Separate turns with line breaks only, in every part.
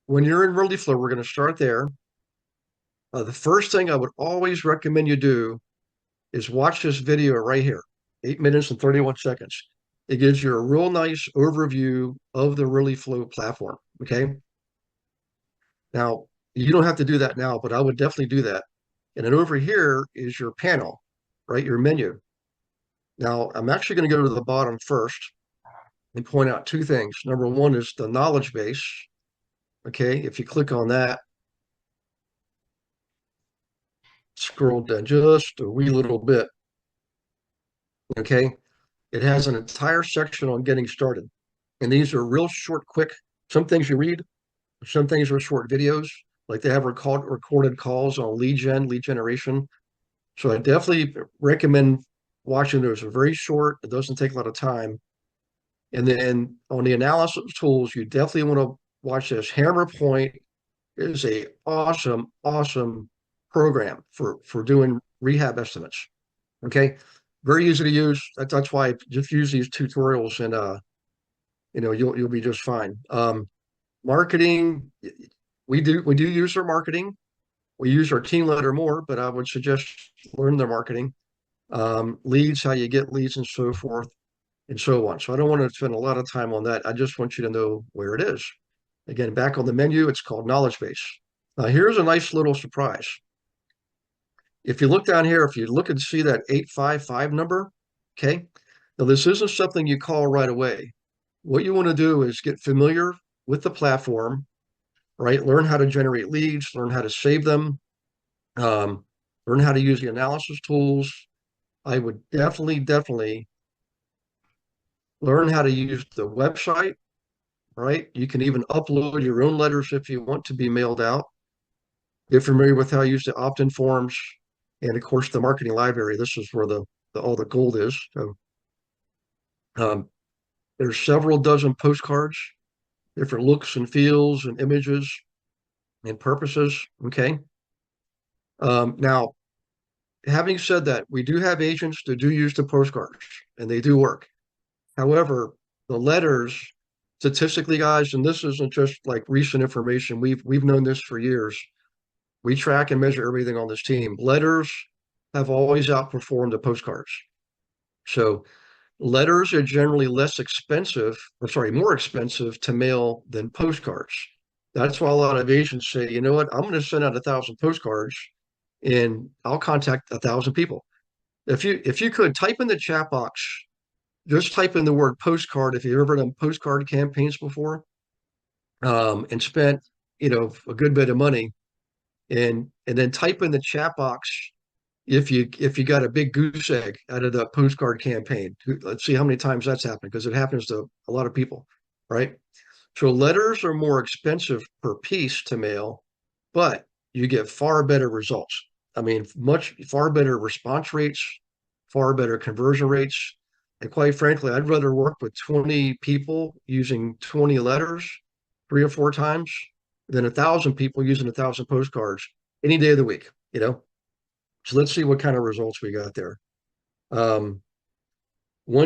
when you're in RealeFlow, we're going to start there. The first thing I would always recommend you do is watch this video right here, 8 minutes and 31 seconds. It gives you a real nice overview of the RealeFlow platform. Okay. Now, you don't have to do that now, but I would definitely do that. And then over here is your panel, right? Your menu. Now, I'm actually going to go to the bottom first and point out two things. Number one is the knowledge base. Okay. If you click on that, scroll down just a wee little bit. Okay. It has an entire section on getting started. And these are real short, quick. Some things you read, some things are short videos, like they have recorded calls on lead generation. So I definitely recommend watching those. They're very short. It doesn't take a lot of time. And then on the analysis tools, you definitely want to watch this. Hammer Point is a awesome program for doing rehab estimates. Okay. Very easy to use. That's why I just use these tutorials and you'll be just fine. Marketing, we do use our marketing. We use our team letter more, but I would suggest learn their marketing. Leads, how you get leads and so forth and so on. So I don't want to spend a lot of time on that. I just want you to know where it is. Again, back on the menu, it's called knowledge base. Now here's a nice little surprise. If you look down here, if you look and see that 855 number, okay, now this isn't something you call right away. What you want to do is get familiar with the platform, right? Learn how to generate leads, learn how to save them, learn how to use the analysis tools. I would definitely learn how to use the website, right? You can even upload your own letters if you want to be mailed out. Get familiar with how to use the opt-in forms, and of course the marketing library. This is where all the gold is. So um, there's several dozen postcards, different looks and feels and images and purposes. Okay. Now, having said that, we do have agents that do use the postcards and they do work. However, the letters, statistically, guys, and this isn't just like recent information. We've known this for years. We track and measure everything on this team. Letters have always outperformed the postcards. So letters are generally less expensive, or sorry, more expensive to mail than postcards. That's why a lot of agents say, you know what, I'm going to send out 1,000 postcards and I'll contact 1,000 people. If you could type in the chat box, just type in the word postcard if you've ever done postcard campaigns before, and spent a good bit of money, and then type in the chat box if you got a big goose egg out of the postcard campaign. Let's see how many times that's happened, because it happens to a lot of people, right? So letters are more expensive per piece to mail, but you get far better results. I mean, much far better response rates, far better conversion rates. And quite frankly, I'd rather work with 20 people using 20 letters 3 or 4 times than 1,000 people using 1,000 postcards any day of the week. So let's see what kind of results we got there. One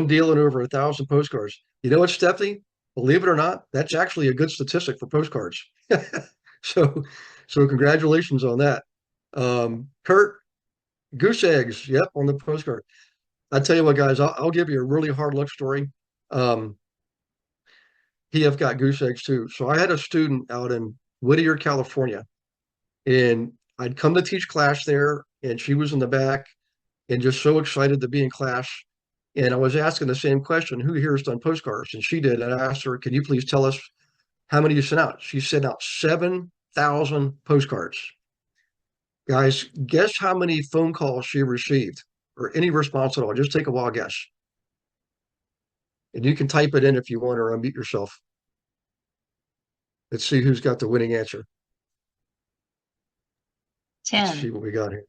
deal in over 1,000 postcards. You know what, Stephanie? Believe it or not, that's actually a good statistic for postcards. So, so congratulations on that. Kurt, goose eggs. Yep, on the postcard. I tell you what, guys, I'll give you a really hard luck story. Um, he have got goose eggs too. So I had a student out in Whittier, California, and I'd come to teach class there, and she was in the back and just so excited to be in class. And I was asking the same question, who here has done postcards? And she did. And I asked her, can you please tell us how many you sent out? She sent out 7,000 postcards. Guys, guess how many phone calls she received or any response at all? Just take a wild guess. And you can type it in if you want, or unmute yourself. Let's see who's got the winning answer.
10.
Let's see what we got here.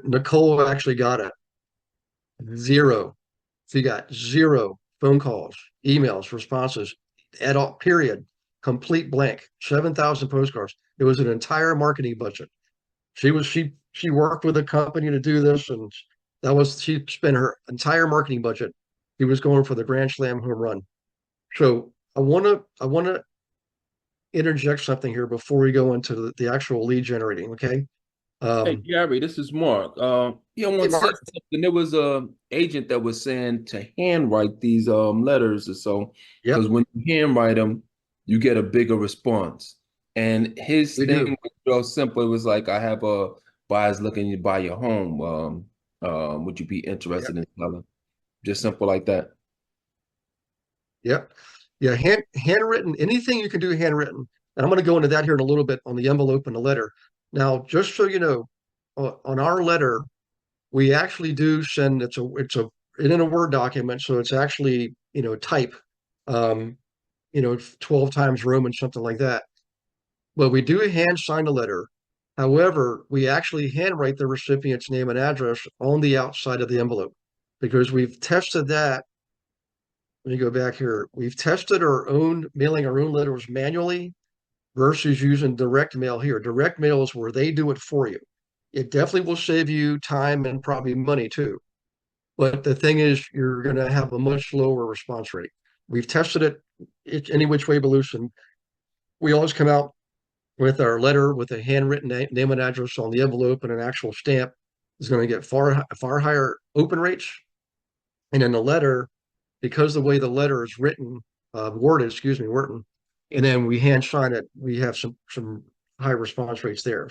Nicole actually got it. 0. So you got 0 phone calls, emails, responses at all, period. Complete blank. 7,000 postcards. It was an entire marketing budget. She worked with a company to do this, and she spent her entire marketing budget. He was going for the Grand Slam home run. So I wanna interject something here before we go into the actual lead generating. Okay.
Hey
Um,
Gary, this is Mark. Yeah, I
hey,
want to say
Mark.
something. There was a agent that was saying to handwrite these letters or so,
Yep,
because when you handwrite them, you get a bigger response. And his
we
thing
do.
was real simple. It was like, I have a buyers looking to buy your home. Would you be
Yep,
interested in selling? Just simple like that.
yep. Yeah, handwritten, anything you can do handwritten. And I'm going to go into that here in a little bit on the envelope and the letter. Now, just so you know, on our letter, we actually do send it's in a Word document, so it's actually, type, um, 12 times Roman, something like that. But we do hand sign a letter. However, we actually handwrite the recipient's name and address on the outside of the envelope because we've tested that. Let me go back here. We've tested our own mailing our own letters manually versus using direct mail here. Direct mail is where they do it for you. It definitely will save you time and probably money too. But the thing is, you're going to have a much lower response rate. We've tested it any which way but loose, and we always come out with our letter with a handwritten name and address on the envelope and an actual stamp is going to get far higher open rates. And in the letter, because the way the letter is written, worded, excuse me, written, and then we hand sign it, we have some high response rates there.